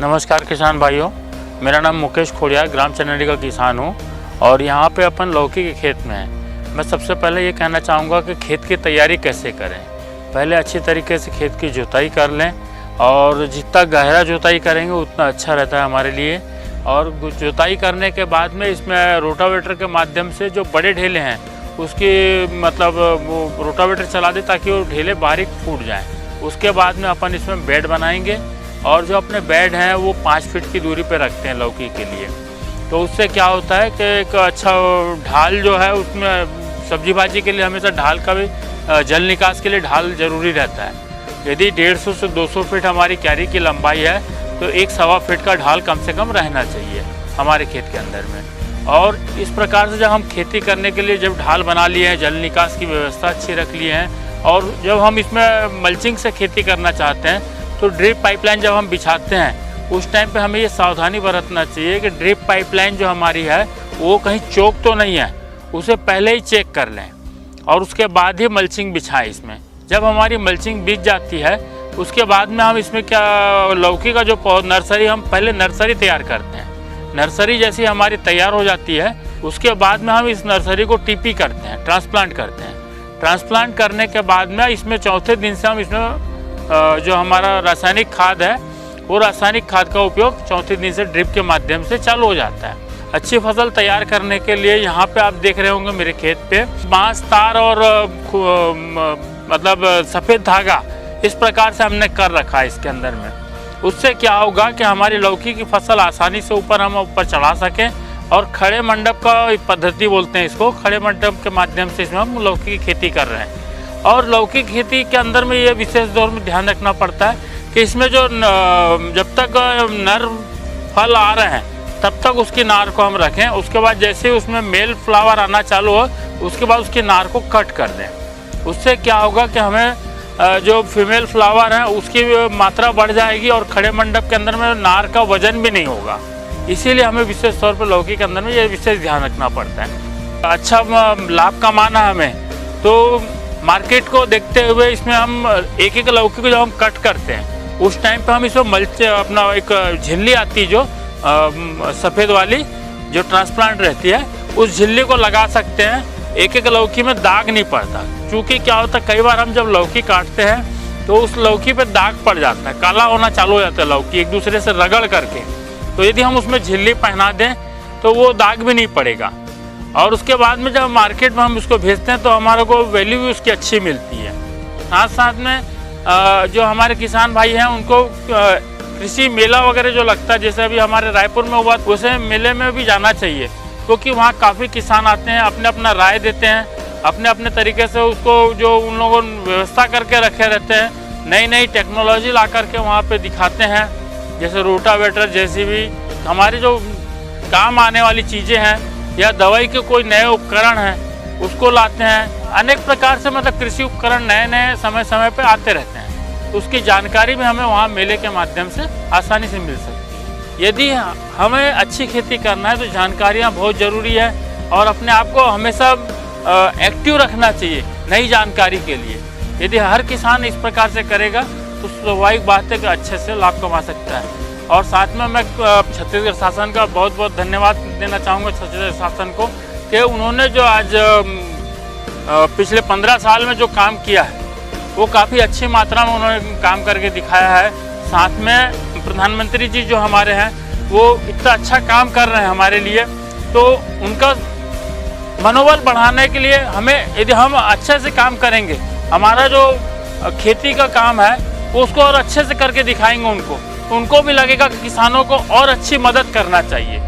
नमस्कार किसान भाइयों, मेरा नाम मुकेश खोड़िया, ग्राम चनैनी का किसान हूँ और यहाँ पे अपन लौकी के खेत में हैं। मैं सबसे पहले ये कहना चाहूँगा कि खेत की तैयारी कैसे करें। पहले अच्छी तरीके से खेत की जुताई कर लें और जितना गहरा जुताई करेंगे उतना अच्छा रहता है हमारे लिए। और जुताई करने के बाद में इसमें रोटावेटर के माध्यम से जो बड़े ढेले हैं उसकी वो रोटावेटर चला दें ताकि वो ढेले बारीक फूट जाएँ। उसके बाद में अपन इसमें बेड बनाएंगे और जो अपने बेड हैं वो 5 फीट की दूरी पे रखते हैं लौकी के लिए। तो उससे क्या होता है कि एक अच्छा ढाल जो है उसमें सब्जी भाजी के लिए हमेशा ढाल का भी जल निकास के लिए ढाल ज़रूरी रहता है। यदि 150 से 200 फीट हमारी क्यारी की लंबाई है तो 1-1.25 फीट का ढाल कम से कम रहना चाहिए हमारे खेत के अंदर में। और इस प्रकार से जब हम खेती करने के लिए जब ढाल बना लिए हैं, जल निकास की व्यवस्था अच्छी रख लिए हैं और जब हम इसमें मल्चिंग से खेती करना चाहते हैं तो ड्रिप पाइपलाइन जब हम बिछाते हैं उस टाइम पे हमें ये सावधानी बरतना चाहिए कि ड्रिप पाइपलाइन जो हमारी है वो कहीं चोक तो नहीं है, उसे पहले ही चेक कर लें और उसके बाद ही मल्चिंग बिछाएं इसमें। जब हमारी मल्चिंग बिछ जाती है उसके बाद में हम इसमें क्या लौकी का जो नर्सरी, हम पहले नर्सरी तैयार करते हैं। नर्सरी जैसी हमारी तैयार हो जाती है उसके बाद में हम इस नर्सरी को टीपी करते हैं, ट्रांसप्लांट करते हैं। ट्रांसप्लांट करने के बाद में इसमें चौथे दिन से हम इसमें जो हमारा रासायनिक खाद है वो रासायनिक खाद का उपयोग चौथे दिन से ड्रिप के माध्यम से चालू हो जाता है। अच्छी फसल तैयार करने के लिए यहाँ पे आप देख रहे होंगे मेरे खेत पे बांस, तार और सफ़ेद धागा इस प्रकार से हमने कर रखा है इसके अंदर में। उससे क्या होगा कि हमारी लौकी की फसल आसानी से हम ऊपर चढ़ा सकें और खड़े मंडप का पद्धति बोलते हैं इसको, खड़े मंडप के माध्यम से इसमें हम लौकी की खेती कर रहे हैं। और लौकी खेती के अंदर में ये विशेष दौर में ध्यान रखना पड़ता है कि इसमें जो जब तक नर फल आ रहे हैं तब तक उसकी नार को हम रखें। उसके बाद जैसे ही उसमें मेल फ्लावर आना चालू हो उसके बाद उसकी नार को कट कर दें। उससे क्या होगा कि हमें जो फीमेल फ्लावर हैं उसकी मात्रा बढ़ जाएगी और खड़े मंडप के अंदर में नार का वजन भी नहीं होगा। इसीलिए हमें विशेष तौर पर लौकी के अंदर में ये विशेष ध्यान रखना पड़ता है। अच्छा लाभ कमाना हमें तो मार्केट को देखते हुए इसमें हम एक लौकी को जब हम कट करते हैं उस टाइम पे हम इसमें मल्च अपना एक झिल्ली आती है जो सफ़ेद वाली जो ट्रांसप्लांट रहती है उस झिल्ली को लगा सकते हैं। एक लौकी में दाग नहीं पड़ता, क्योंकि क्या होता है कई बार हम जब लौकी काटते हैं तो उस लौकी पे दाग पड़ जाता है, काला होना चालू हो जाता है लौकी एक दूसरे से रगड़ करके। तो यदि हम उसमें झिल्ली पहना दें तो वो दाग भी नहीं पड़ेगा और उसके बाद में जब मार्केट में हम उसको भेजते हैं तो हमारे को वैल्यू भी उसकी अच्छी मिलती है। साथ साथ में जो हमारे किसान भाई हैं उनको कृषि मेला वगैरह जो लगता है, जैसे अभी हमारे रायपुर में हुआ, उसे मेले में भी जाना चाहिए क्योंकि वहाँ काफ़ी किसान आते हैं, अपने अपना राय देते हैं, अपने अपने तरीके से उसको जो उन लोगों ने व्यवस्था करके रखे रहते हैं, नई नई टेक्नोलॉजी ला करके वहाँ पर दिखाते हैं। जैसे रोटावेटर जैसी भी हमारी जो काम आने वाली चीज़ें हैं या दवाई के कोई नए उपकरण हैं उसको लाते हैं। अनेक प्रकार से कृषि उपकरण नए नए समय समय पे आते रहते हैं, तो उसकी जानकारी भी हमें वहाँ मेले के माध्यम से आसानी से मिल सकती है। यदि हमें अच्छी खेती करना है तो जानकारियाँ बहुत ज़रूरी है और अपने आप को हमेशा एक्टिव रखना चाहिए नई जानकारी के लिए। यदि हर किसान इस प्रकार से करेगा तो स्वाभाविक बात है कि अच्छे से लाभ कमा सकता है। और साथ में मैं छत्तीसगढ़ शासन का बहुत बहुत धन्यवाद देना चाहूँगा छत्तीसगढ़ शासन को कि उन्होंने जो आज पिछले 15 साल में जो काम किया है वो काफ़ी अच्छी मात्रा में उन्होंने काम करके दिखाया है। साथ में प्रधानमंत्री जी जो हमारे हैं वो इतना अच्छा काम कर रहे हैं हमारे लिए, तो उनका मनोबल बढ़ाने के लिए हमें यदि हम अच्छे से काम करेंगे, हमारा जो खेती का काम है वो उसको और अच्छे से करके दिखाएंगे उनको भी लगेगा कि किसानों को और अच्छी मदद करना चाहिए।